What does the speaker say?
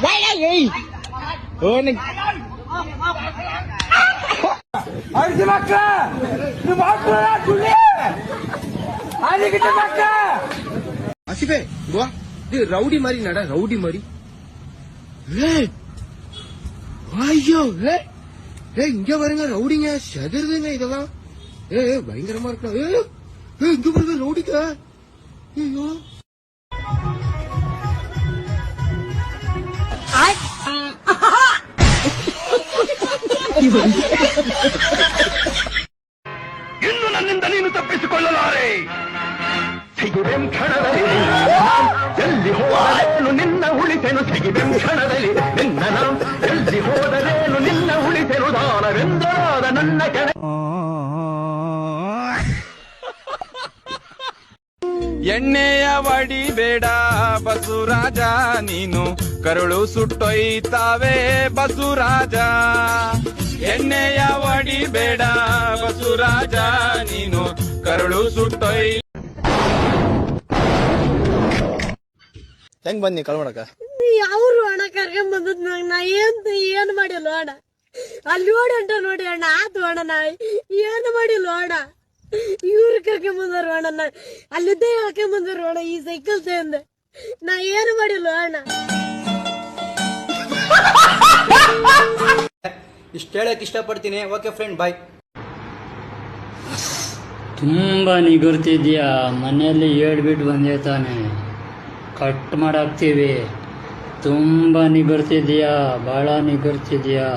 quay ra gì này ಅರ್ಜಿ ಮಕ್ಕಳ ನಿಮ್ಮ ಮಕ್ಕಳ ಅದಕ್ಕೆ ಮಕ್ಕಳ ஆசிபே வா இது ரவுடி மாதிரி நட ரவுடி மாதிரி ஏய் ஐயோ ஏய் இங்க பாருங்க ரவுடிங்க செதறுதுங்க இதெல்லாம் பயங்கரமா இருக்கா இங்க பாருங்க ரவுடிக்கா ஐயோ ಇನ್ನು ನನ್ನಿಂದ ನೀನು ತಪ್ಪಿಸಿಕೊಳ್ಳಲಾರೆ ಸಿಗುವೆಂ ಕ್ಷಣದಲ್ಲಿ ಎಲ್ಲಿ ಹೋದರೇನು ನಿನ್ನ ಉಳಿಸೆನು ಸಿಗುವೆಂ ಕ್ಷಣದಲ್ಲಿ ನಿನ್ನ ನಾಂ ಎಲ್ಲಿ ಹೋದರೇನು ನಿನ್ನ ಉಳಿಸೆನು ದಾನವೆಂದಾದ ನನ್ನ ಕೆಳ ಎಣ್ಣೆಯ ವಡಿಬೇಡ ಬಸವರಾಜ ನೀನು ಕರುಳು ಸುಟ್ಟೊಯ್ತಾವೆ ಬಸವರಾಜ ಎಣ್ಣೆಯ ವಡಿಬೇಡ ಬಸವರಾಜ ನೀನು ಕರುಳು ಸುಟ್ಟೊಯ್ ಹೆಂಗ್ ಬಂದಿ ಕಳ್ಮಡಕ ಅವ್ರು ಅಣ್ಣ ಕರ್ಕೊಂಡ್ ಬಂದದ್ ನಾ ಏನ್ ಮಾಡಿಲ್ಲ ಅಣ್ಣ ಅಲ್ಲಿ ನೋಡಿ ಅಂಟ ನೋಡಿ ಅಣ್ಣ ಆತು ಅಣ್ಣ ನಾ ಏನ್ ಮಾಡಿಲ್ಲ ಅಣ್ಣ ಇವ್ರು ಕರ್ಕೊಂಡ್ ಬಂದರು ಅಣ್ಣ ಅಲ್ಲಿದ್ದೇ ಹಾಕೊಂಡ್ ಬಂದರು ಅಣ್ಣ ಈ ಸೈಕಲ್ ತಂದೆ ನಾ ಏನು ಮಾಡಿಲ್ಲ ಅಣ್ಣ ಇಷ್ಟ ಹೇಳಕ್ ಇಷ್ಟಪಡ್ತೀನಿ. ಓಕೆ ಫ್ರೆಂಡ್, ಬಾಯ್. ತುಂಬ ನಿಗುರ್ತಿದ್ಯಾ, ಮನೆಯಲ್ಲಿ ಹೇಳ್ಬಿಟ್ಟು ಬಂದೆ ತಾನೆ, ಕಟ್ ಮಾಡಾಕ್ತೀವಿ. ತುಂಬ ನಿಗುರ್ತಿದ್ಯಾ, ಭಾಳ ನಿಗುರ್ತಿದ್ಯಾ.